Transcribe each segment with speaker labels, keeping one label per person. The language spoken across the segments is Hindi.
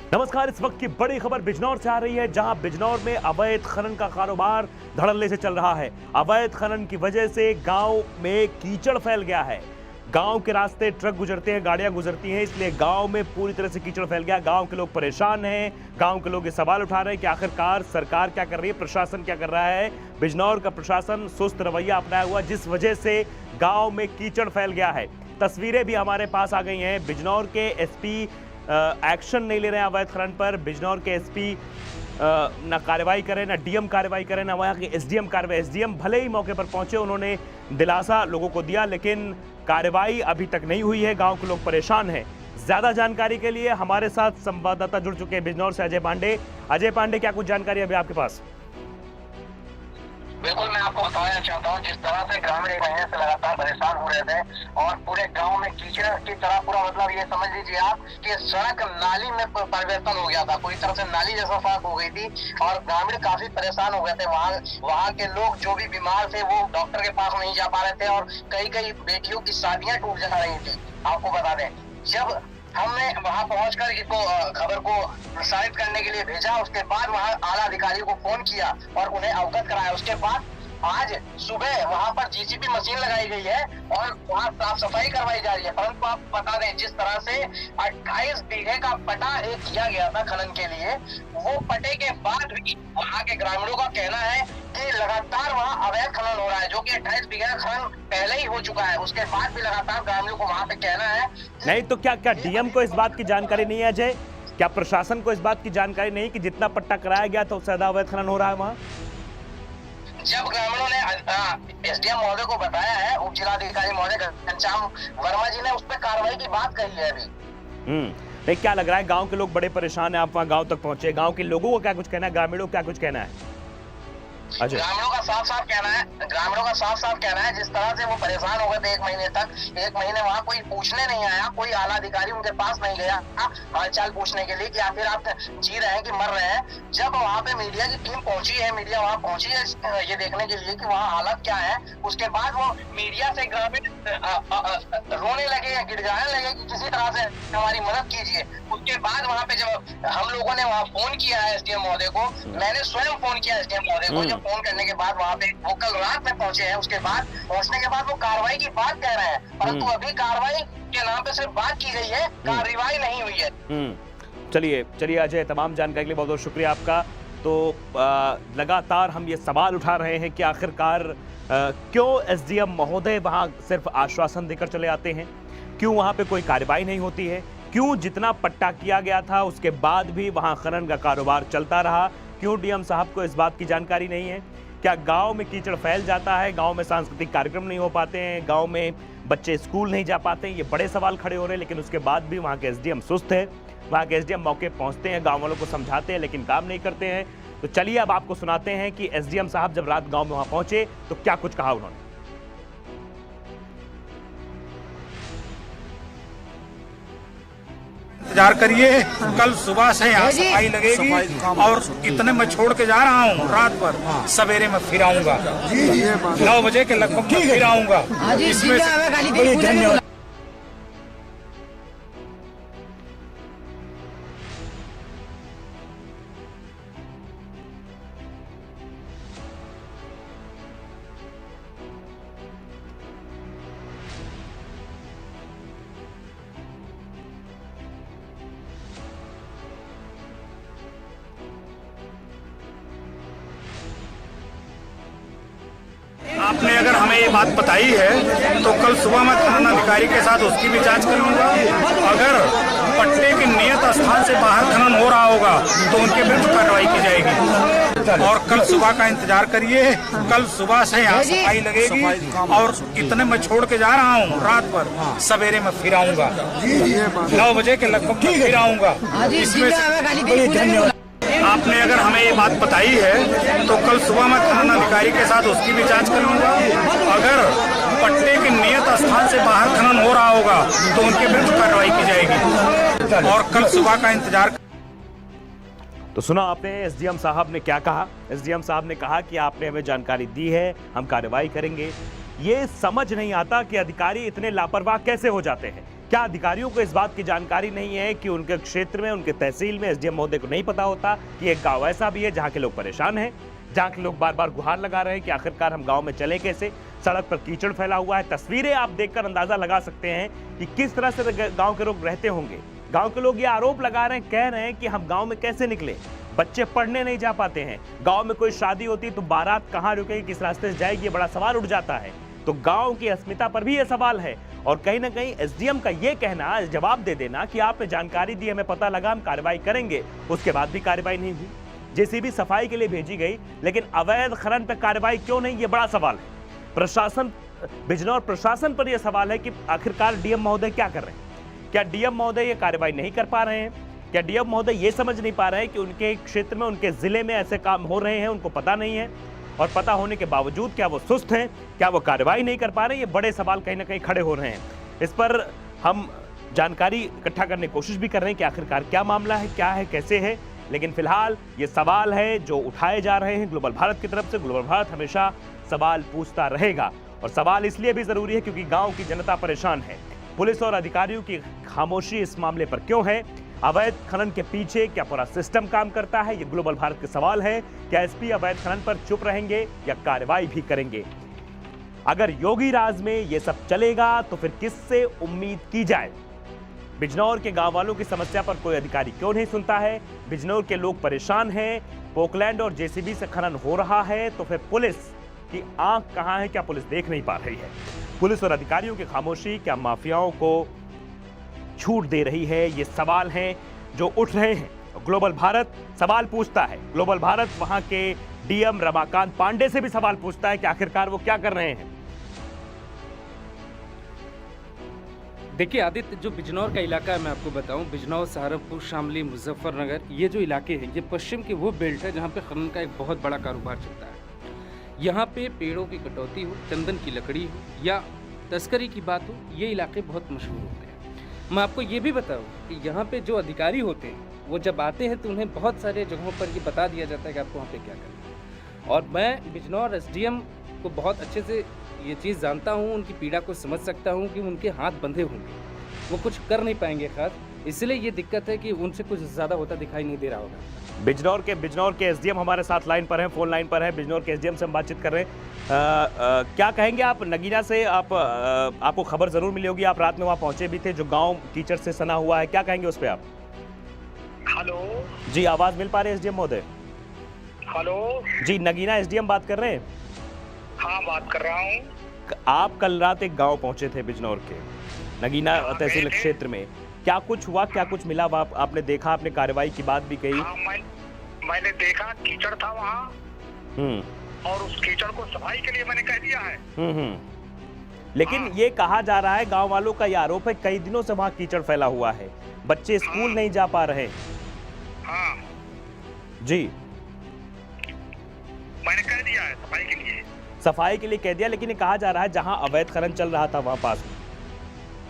Speaker 1: नमस्कार। इस वक्त की बड़ी खबर बिजनौर से आ रही है, जहां बिजनौर में अवैध खनन का कारोबार धड़ल्ले से चल रहा है। अवैध खनन की वजह से गांव में कीचड़ फैल गया है। गांव के रास्ते ट्रक गुजरते हैं, गाड़ियां गुजरती हैं, इसलिए गांव में पूरी तरह से कीचड़ फैल गया। गांव के लोग परेशान हैं। गांव के लोग ये सवाल उठा रहे हैं कि आखिरकार सरकार क्या कर रही है, प्रशासन क्या कर रहा है। बिजनौर का प्रशासन सुस्त रवैया अपनाया हुआ, जिस वजह से गांव में कीचड़ फैल गया है। तस्वीरें भी हमारे पास आ गई हैं। बिजनौर के एसपी एक्शन नहीं ले रहे हैं अवैध खनन पर। बिजनौर के एसपी ना कार्रवाई करें, ना डीएम कार्रवाई करें, ना वहाँ के एसडीएम कार्रवाई। एसडीएम भले ही मौके पर पहुंचे, उन्होंने दिलासा लोगों को दिया, लेकिन कार्रवाई अभी तक नहीं हुई है। गांव के लोग परेशान हैं। ज्यादा जानकारी के लिए हमारे साथ संवाददाता जुड़ चुके हैं बिजनौर से, अजय पांडे। अजय पांडे, क्या कुछ जानकारी अभी आपके पास?
Speaker 2: बिल्कुल, मैं आपको बताना चाहता हूँ, जिस तरह से ग्रामीण एक महीने से लगातार परेशान हो रहे थे और पूरे गांव में कीचड़ की तरह, पूरा मतलब ये समझ लीजिए आप कि सड़क नाली में परिवर्तन हो गया था। पूरी तरह से नाली जैसा सड़क हो गई थी और ग्रामीण काफी परेशान हो गए थे। वहाँ के लोग जो भी बीमार थे वो डॉक्टर के पास नहीं जा पा रहे थे और कई बेटियों की शादियां टूट जा रही थी। आपको बता दें, जब हमने वहां पहुंचकर इसको खबर को प्रसारित करने के लिए भेजा, उसके बाद वहां आला अधिकारियों को फोन किया और उन्हें अवगत कराया। उसके बाद आज सुबह वहां पर जीसीबी मशीन लगाई गई है और वहां साफ सफाई करवाई जा रही है। परंतु आप बता दें, जिस तरह से 28 बीघे का पटा एक किया गया था खनन के लिए, वो पटे के बाद भी वहां के ग्रामीणों का कहना है कि लगातार वहां अवैध खनन हो रहा है, जो कि 28 बीघे का खनन पहले ही हो चुका है। उसके बाद भी लगातार ग्रामीणों को वहां पे कहना है।
Speaker 1: नहीं तो क्या डीएम को इस बात की जानकारी नहीं है अजय? क्या प्रशासन को इस बात की जानकारी नहीं कि जितना पट्टा कराया गया था उससे ज्यादा अवैध खनन हो रहा है वहाँ?
Speaker 2: जब ग्रामीणों ने एसडीएम महोदय को बताया है, उप जिलाधिकारी महोदय घनश्याम वर्मा जी ने उस पर कार्रवाई की बात कही है अभी।
Speaker 1: नहीं, क्या लग रहा है, गांव के लोग बड़े परेशान हैं, आप वहां गांव तक पहुंचे, गांव के लोगों को क्या कुछ कहना है, ग्रामीणों को क्या कुछ कहना है?
Speaker 2: ग्रामीणों का साफ साफ कहना है, जिस तरह से वो परेशान हो गए थे 1 महीने तक, 1 महीने वहाँ कोई पूछने नहीं आया, कोई आला अधिकारी उनके पास नहीं गया हालचाल पूछने के लिए कि आखिर आप जी रहे हैं कि मर रहे हैं। जब वहाँ पे मीडिया की टीम पहुंची है, मीडिया वहाँ पहुंची है ये देखने के लिए कि वहाँ हालत क्या है, उसके बाद वो मीडिया से ग्रामीण रोने लगे या गिड़गिड़ाने लगे कि किसी तरह से हमारी मदद कीजिए। उसके बाद वहाँ पे जब हम लोगों ने वहाँ फोन किया है एसडीएम महोदय को, मैंने स्वयं फोन किया एसडीएम महोदय को, फोन करने के बाद वहाँ पे वो कल रात में पहुंचे हैं। उसके बाद पहुंचने के बाद वो कार्रवाई की बात कह रहे हैं, परंतु अभी कार्रवाई के नाम पे सिर्फ बात की गई है, कार्रवाई नहीं हुई है।
Speaker 1: चलिए अजय, तमाम जानकारी के लिए बहुत बहुत शुक्रिया आपका। तो लगातार हम ये सवाल उठा रहे हैं कि आखिरकार क्यों एसडीएम महोदय वहां सिर्फ आश्वासन देकर चले आते हैं, क्यों वहां पे कोई कार्रवाई नहीं होती है, क्यों जितना पट्टा किया गया था उसके बाद भी वहां खनन का कारोबार चलता रहा, क्यों डीएम साहब को इस बात की जानकारी नहीं है? क्या गांव में कीचड़ फैल जाता है, गांव में सांस्कृतिक कार्यक्रम नहीं हो पाते हैं, गांव में बच्चे स्कूल नहीं जा पाते हैं? ये बड़े सवाल खड़े हो रहे हैं। लेकिन उसके बाद भी वहां के एसडीएम सुस्त है। वहां के एसडीएम मौके पहुंचते हैं, गांव वालों को समझाते हैं, लेकिन काम नहीं करते हैं। तो चलिए अब आपको सुनाते हैं कि एसडीएम साहब जब रात गांव में वहां पहुंचे तो क्या कुछ कहा उन्होंने।
Speaker 3: इंतजार करिए, कल सुबह से यहाँ सफाई लगेगी और इतने मैं छोड़ के जा रहा हूँ रात पर, सवेरे में फिर आऊंगा 9 बजे के लगभग फिर आऊंगा। इसमें धन्यवाद। आपने अगर हमें ये बात बताई है तो कल सुबह मैं थाना अधिकारी के साथ उसकी भी जांच करूंगा। अगर पट्टे के नियत स्थान से बाहर खनन हो रहा होगा तो उनके विरुद्ध कार्रवाई की जाएगी। और कल सुबह का इंतजार करिए, कल सुबह से यहाँ सफाई लगेगी और इतने मैं छोड़ के जा रहा हूँ रात पर, सवेरे में फिर आऊंगा 9 बजे के लगभग फिर आऊंगा। इसमें धन्यवाद। आपने अगर हमें ये बात बताई है तो कल सुबह मैं थाना अधिकारी के साथ उसकी भी जांच करूंगा। अगर पट्टे के नियत स्थान से बाहर खनन हो रहा होगा तो उनके विरुद्ध कार्रवाई की जाएगी। और कल सुबह का इंतजार।
Speaker 1: तो सुना आपने एसडीएम साहब ने क्या कहा। एसडीएम साहब ने कहा कि आपने हमें जानकारी दी है, हम कार्रवाई करेंगे। ये समझ नहीं आता कि अधिकारी इतने लापरवाह कैसे हो जाते हैं। क्या अधिकारियों को इस बात की जानकारी नहीं है कि उनके क्षेत्र में, उनके तहसील में एसडीएम महोदय को नहीं पता होता कि एक गांव ऐसा भी है जहां के लोग परेशान हैं, जहां के लोग बार बार गुहार लगा रहे हैं कि आखिरकार हम गांव में चले कैसे? सड़क पर कीचड़ फैला हुआ है। तस्वीरें आप देखकर अंदाजा लगा सकते हैं कि किस तरह से गांव के लोग रहते होंगे। गांव के लोग ये आरोप लगा रहे हैं, कह रहे हैं कि हम गांव में कैसे निकले, बच्चे पढ़ने नहीं जा पाते हैं, गांव में कोई शादी होती तो बारात कहां रुकेगी, किस रास्ते से जाएगी, ये बड़ा सवाल उठ जाता है। तो गांव की अस्मिता पर भी ये सवाल है और कहीं ना कहीं एसडीएम का ये कहना, जवाब दे देना कि आपने जानकारी दी, हमें पता लगा, हम कार्रवाई करेंगे, उसके बाद भी कार्रवाई नहीं हुई। जेसीबी सफाई के लिए भेजी गई, लेकिन अवैध खनन पर कार्रवाई क्यों नहीं, ये बड़ा सवाल है। प्रशासन, बिजनौर प्रशासन पर यह सवाल है कि आखिरकार डीएम महोदय क्या कर रहे हैं? क्या डीएम महोदय ये कार्रवाई नहीं कर पा रहे हैं? क्या डीएम महोदय ये समझ नहीं पा रहे हैं कि उनके क्षेत्र में, उनके जिले में ऐसे काम हो रहे हैं, उनको पता नहीं है? और पता होने के बावजूद क्या वो सुस्त हैं? क्या वो कार्रवाई नहीं कर पा रहे? ये बड़े सवाल कहीं ना कहीं खड़े हो रहे हैं। इस पर हम जानकारी इकट्ठा करने की कोशिश भी कर रहे हैं कि आखिरकार क्या मामला है, क्या है, कैसे है। लेकिन फिलहाल ये सवाल है जो उठाए जा रहे हैं ग्लोबल भारत की तरफ से। ग्लोबल भारत हमेशा सवाल पूछता रहेगा और सवाल इसलिए भी जरूरी है क्योंकि गांव की जनता परेशान है। पुलिस और अधिकारियों की खामोशी इस मामले पर क्यों है? अवैध खनन के पीछे क्या पूरा सिस्टम काम करता है? ये ग्लोबल भारत के सवाल है। क्या एसपी अवैध खनन पर चुप रहेंगे या कार्रवाई भी करेंगे? अगर योगी राज में ये सब चलेगा तो फिर किससे उम्मीद की जाए? बिजनौर के गांव वालों की समस्या पर कोई अधिकारी क्यों नहीं सुनता है? बिजनौर के लोग परेशान हैं, पोकलैंड और जेसीबी से खनन हो रहा है, तो फिर पुलिस की आंख कहां है? क्या पुलिस देख नहीं पा रही है? पुलिस और अधिकारियों की खामोशी क्या माफियाओं को छूट दे रही है? ये सवाल हैं जो उठ रहे हैं। ग्लोबल भारत सवाल पूछता है। ग्लोबल भारत वहां के डीएम रमाकांत पांडे से भी सवाल पूछता है कि आखिरकार वो क्या कर रहे हैं।
Speaker 4: देखिए आदित्य, जो बिजनौर का इलाका है मैं आपको बताऊं, बिजनौर, सहारनपुर, शामली, मुजफ्फरनगर, ये जो इलाके हैं ये पश्चिम की वो बेल्ट है जहाँ पे खनन का एक बहुत बड़ा कारोबार चलता है। यहाँ पे पेड़ों की कटौती हो, चंदन की लकड़ी हो या तस्करी की बात हो, ये इलाके बहुत मशहूर होते हैं। मैं आपको ये भी बताऊं कि यहाँ पे जो अधिकारी होते हैं वो जब आते हैं तो उन्हें बहुत सारे जगहों पर ये बता दिया जाता है कि आपको वहाँ पे क्या करना है। और मैं बिजनौर एसडीएम को बहुत अच्छे से ये चीज़ जानता हूँ, उनकी पीड़ा को समझ सकता हूँ कि उनके हाथ बंधे होंगे, वो कुछ कर नहीं पाएंगे खास, इसलिए ये दिक्कत है कि उनसे कुछ ज़्यादा होता दिखाई नहीं दे रहा होगा।
Speaker 1: बिजनौर के एसडीएम हमारे साथ लाइन पर हैं, फोन लाइन पर है। बिजनौर के एसडीएम से हम बातचीत कर रहे हैं। क्या कहेंगे आप? नगीना से आपको खबर जरूर मिली होगी, आप रात में वहाँ पहुंचे भी थे, जो गांव कीचड़ से सना हुआ है, क्या कहेंगे उस पर आप?
Speaker 2: हेलो
Speaker 1: जी, आवाज मिल पा रही है एसडीएम महोदय?
Speaker 2: हेलो
Speaker 1: जी, नगीना एसडीएम बात कर रहे हैं?
Speaker 2: हाँ, बात कर रहा हूँ।
Speaker 1: आप कल रात एक गांव पहुंचे थे बिजनौर के नगीना तहसील क्षेत्र में, क्या कुछ हुआ, क्या कुछ मिला? आपने देखा, आपने कार्रवाई की बात भी कही।
Speaker 2: हाँ, मैंने देखा कीचड़ था वहाँ और उस कीचड़ को सफाई के लिए मैंने कह दिया है।
Speaker 1: लेकिन
Speaker 2: हाँ।
Speaker 1: ये कहा जा रहा है, गांव वालों का ये आरोप है, कई दिनों से वहाँ कीचड़ फैला हुआ है, बच्चे स्कूल नहीं जा पा रहे।
Speaker 2: हाँ,
Speaker 1: जी,
Speaker 2: मैंने कह दिया है सफाई के लिए।
Speaker 1: सफाई के लिए कह दिया, लेकिन ये कहा जा रहा है जहां अवैध खनन चल रहा था वहां पास में।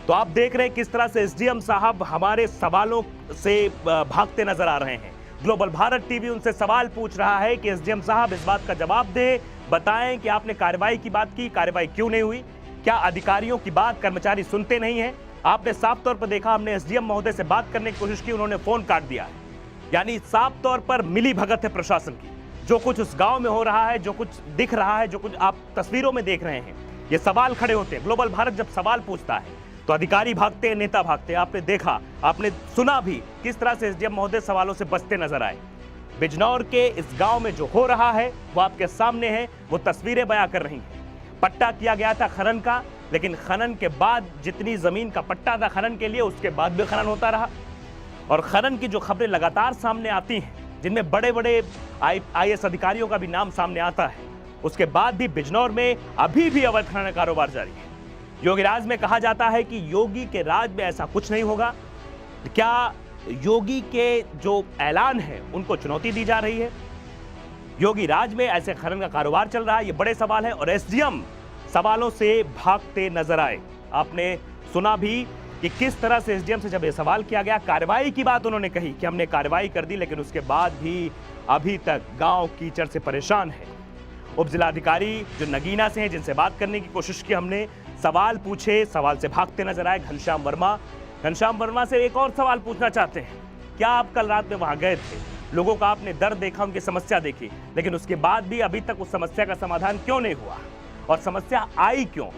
Speaker 1: तो आप देख रहे हैं किस तरह से एसडीएम साहब हमारे सवालों से भागते नजर आ रहे हैं। ग्लोबल भारत टीवी उनसे सवाल पूछ रहा है कि एसडीएम साहब इस बात का जवाब दे, बताएं कि आपने कार्रवाई की बात की, कार्रवाई क्यों नहीं हुई? क्या अधिकारियों की बात कर्मचारी सुनते नहीं है? आपने साफ तौर पर देखा, हमने एसडीएम महोदय से बात करने की कोशिश की, उन्होंने फोन काट दिया है। यानी साफ तौर पर मिली भगत है प्रशासन की। जो कुछ उस गांव में हो रहा है, जो कुछ दिख रहा है, जो कुछ आप तस्वीरों में देख रहे हैं, ये सवाल खड़े होते हैं। ग्लोबल भारत जब सवाल पूछता है तो अधिकारी भागते हैं, नेता भागते हैं। आपने देखा, आपने सुना भी किस तरह से एसडीएम महोदय सवालों से बचते नजर आए। बिजनौर के इस गांव में जो हो रहा है वो आपके सामने है, वो तस्वीरें बयां कर रही हैं। पट्टा किया गया था खनन का, लेकिन खनन के बाद जितनी जमीन का पट्टा था खनन के लिए, उसके बाद भी खनन होता रहा। और खनन की जो खबरें लगातार सामने आती हैं, जिनमें बड़े बड़े आईएएस अधिकारियों का भी नाम सामने आता है, उसके बाद भी बिजनौर में अभी भी अवैध खनन कारोबार जारी है। योगी राज में कहा जाता है कि योगी के राज में ऐसा कुछ नहीं होगा। क्या योगी के जो ऐलान है उनको चुनौती दी जा रही है? योगी राज में ऐसे खनन का कारोबार चल रहा है, ये बड़े सवाल है और एसडीएम सवालों से भागते नजर आए। आपने सुना भी कि किस तरह से एसडीएम से जब ये सवाल किया गया, कार्रवाई की बात उन्होंने कही कि हमने कार्रवाई कर दी, लेकिन उसके बाद भी अभी तक गांव कीचड़ से परेशान है। उप जिलाधिकारी जो नगीना से हैं, जिनसे बात करने की कोशिश की हमने, सवाल पूछे, सवाल से भागते नजर आए घनश्याम वर्मा। घनश्याम वर्मा से एक और सवाल पूछना चाहते हैं, क्या आप कल रात में वहां गए थे? लोगों का आपने दर्द देखा, उनकी समस्या देखी, लेकिन उसके बाद भी अभी तक उस समस्या का समाधान क्यों नहीं हुआ? और समस्या आई क्यों?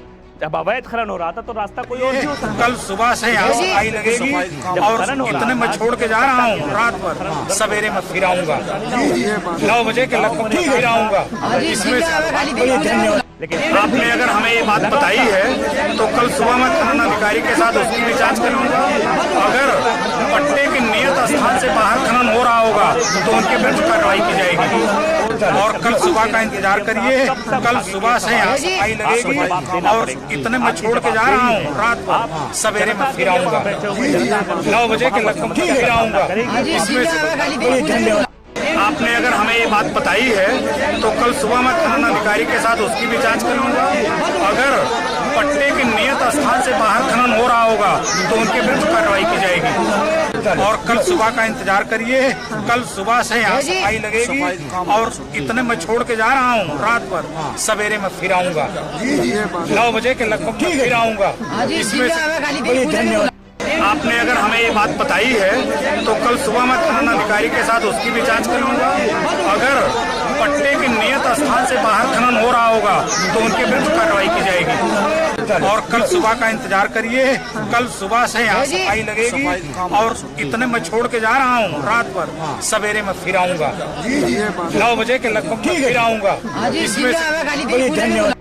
Speaker 1: जब अवैध खनन हो रहा था तो रास्ता कोई और भी हो सकता।
Speaker 3: कल सुबह से यहाँ सफाई लगेगी और इतने मैं छोड़ के जा रहा हूँ, रात पर सवेरे मैं फिर आऊंगा 9 बजे के लगभग फिर आऊंगा। इसमें
Speaker 1: लेकिन
Speaker 3: आपने अगर हमें ये बात बताई है तो कल सुबह मैं खनन अधिकारी के साथ उसकी भी जांच करूंगा। अगर पट्टे के नियत स्थान से बाहर खनन हो रहा होगा तो उनके विरुद्ध कार्रवाई की जाएगी। और कल सुबह का इंतजार करिए, कल सुबह से यहाँ सफाई लगेगी और इतने मैं छोड़ के जा रहा हूँ, रात पर सवेरे मैं फिर आऊंगा 9 बजे के लगभग फिर आऊंगा। इसमें आपने अगर हमें ये बात बताई है तो कल सुबह मैं खनन अधिकारी के साथ उसकी भी जांच करूंगा। अगर पट्टे के नियत स्थान से बाहर खनन हो रहा होगा तो उनके विरुद्ध कार्रवाई की जाएगी। और कल सुबह का इंतजार करिए, कल सुबह से यहाँ सफाई लगेगी और इतने मैं छोड़ के जा रहा हूँ, रात पर सवेरे मैं फिर आऊंगा 9 बजे के लगभग फिर आऊंगा। इसमें आपने अगर हमें ये बात बताई है तो कल सुबह मैं खनन अधिकारी के साथ उसकी भी जांच करूंगा। अगर पट्टे के नियत स्थान से बाहर खनन हो रहा होगा तो उनके विरुद्ध कार्रवाई की जाएगी। और कल सुबह का इंतजार करिए, कल सुबह से यहाँ सफाई लगेगी और इतने मैं छोड़ के जा रहा हूँ, रात पर सवेरे मैं फिर आऊंगा 9 बजे के लगभग फिर आऊंगा। इसमें